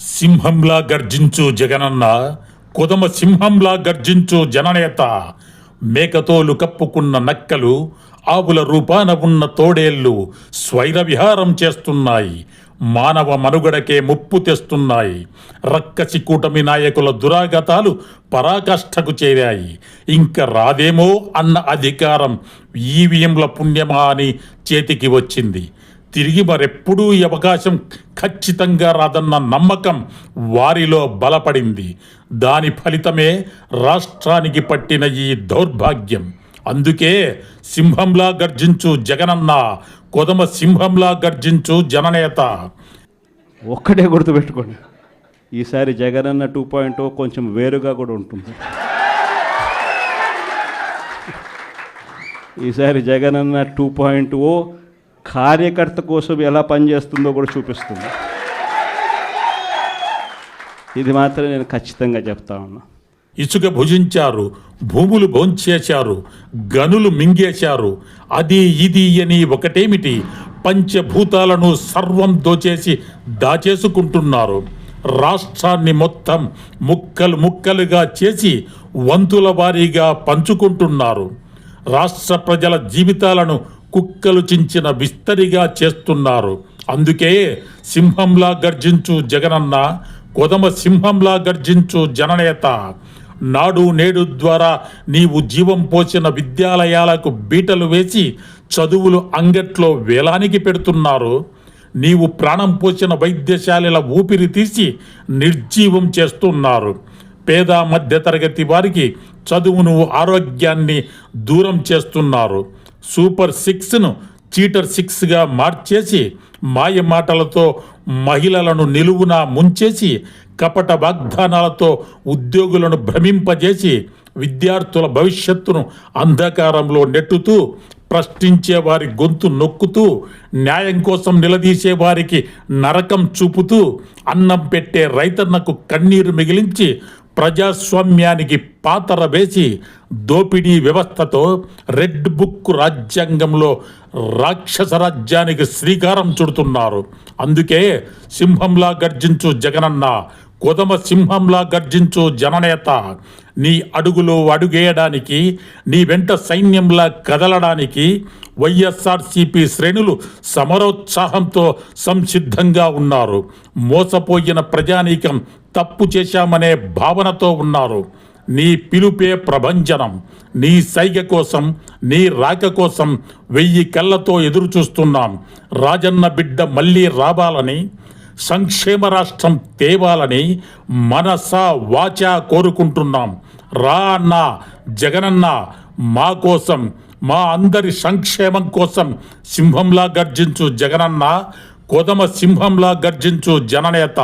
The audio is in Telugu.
సింహంలా గర్జించు జగనన్న, కొదమ సింహంలా గర్జించు జననేత. మేకతోలు కప్పుకున్న నక్కలు, ఆవుల రూపాన ఉన్న తోడేళ్లు స్వైర విహారం చేస్తున్నాయి. మానవ మనుగడకే ముప్పు తెస్తున్నాయి. రక్కసి కూటమి నాయకుల దురాగతాలు పరాకాష్ఠకు చేరాయి. ఇంక రాదేమో అన్న అధికారం ఈవీఎంల పుణ్యమా అని చేతికి వచ్చింది. తిరిగి మరెప్పుడూ ఈ అవకాశం ఖచ్చితంగా రాదన్న నమ్మకం వారిలో బలపడింది. దాని ఫలితమే రాష్ట్రానికి పట్టిన ఈ దౌర్భాగ్యం. అందుకే సింహంలా గర్జించు జగనన్న, కొదమ సింహంలా గర్జించు జననేత. ఒక్కటే గుర్తుపెట్టుకోండి, ఈసారి జగనన్న 2.0 కొంచెం వేరుగా కూడా ఉంటుంది. ఈసారి జగనన్న 2.0 కార్యకర్త కోసం ఎలా పనిచేస్తుందో కూడా చూపిస్తుంది. ఇది మాత్రం నేను ఖచ్చితంగా చెప్తా ఉన్నా. ఇసుక భుజించారు, భూములు భోంచేశారు, గనులు మింగేశారు. అది ఇది అని ఒకటేమిటి, పంచభూతాలను సర్వం దోచేసి దాచేసుకుంటున్నారు. రాష్ట్రాన్ని మొత్తం ముక్కలు ముక్కలుగా చేసి వంతుల వారీగా పంచుకుంటున్నారు. రాష్ట్ర ప్రజల జీవితాలను కుక్కలు చించిన విస్తరిగా చేస్తున్నారు. అందుకే సింహంలా గర్జించు జగనన్న, కొదమ సింహంలా గర్జించు జననేత. నాడు నేడు ద్వారా నీవు జీవం పోసిన విద్యాలయాలకు బీటలు వేసి చదువులు అంగట్లో వేలానికి పెడుతున్నారు. నీవు ప్రాణం పోసిన వైద్యశాలల ఊపిరి తీసి నిర్జీవం చేస్తున్నారు. పేద మధ్యతరగతి వారికి చదువును, ఆరోగ్యాన్ని దూరం చేస్తున్నారు. సూపర్ 6ను చీటర్ 6గా మార్చేసి మాయ మాటలతో మహిళలను నిలువునా ముంచేసి కపట వాగ్దానాలతో ఉద్యోగులను భ్రమింపజేసి విద్యార్థుల భవిష్యత్తును అంధకారంలో నెట్టుతూ, ప్రశ్నించే వారి గొంతు నొక్కుతూ, న్యాయం కోసం నిలదీసే వారికి నరకం చూపుతూ, అన్నం పెట్టే రైతన్నకు కన్నీరు మిగిలించి ప్రజాస్వామ్యానికి పాతర వేసి దోపిడీ వ్యవస్థతో రెడ్ బుక్ రాజ్యాంగంలో రాక్షస రాజ్యానికి శ్రీకారం చుడుతున్నారు. అందుకే సింహంలా గర్జించు జగనన్న, కొదమ సింహంలా గర్జించు జననేత. నీ అడుగులో అడుగేయడానికి, నీ వెంట సైన్యంలా కదలడానికి వైఎస్ఆర్సీపీ శ్రేణులు సమరోత్సాహంతో సంసిద్ధంగా ఉన్నారు. మోసపోయిన ప్రజానీకం తప్పు చేశామనే భావనతో ఉన్నారు. నీ పిలుపే ప్రభంజనం. నీ సైగ కోసం, నీ రాక కోసం 1000 కళ్ళతో ఎదురు చూస్తున్నాం. రాజన్న బిడ్డ మళ్ళీ రావాలని, సంక్షేమ రాష్ట్రం తేవాలని మనసా వాచా కోరుకుంటున్నాం. రా అన్న జగనన్న, మా కోసం, మా అందరి సంక్షేమం కోసం సింహంలా గర్జించు జగనన్న, కొదమ సింహంలా గర్జించు జననేత.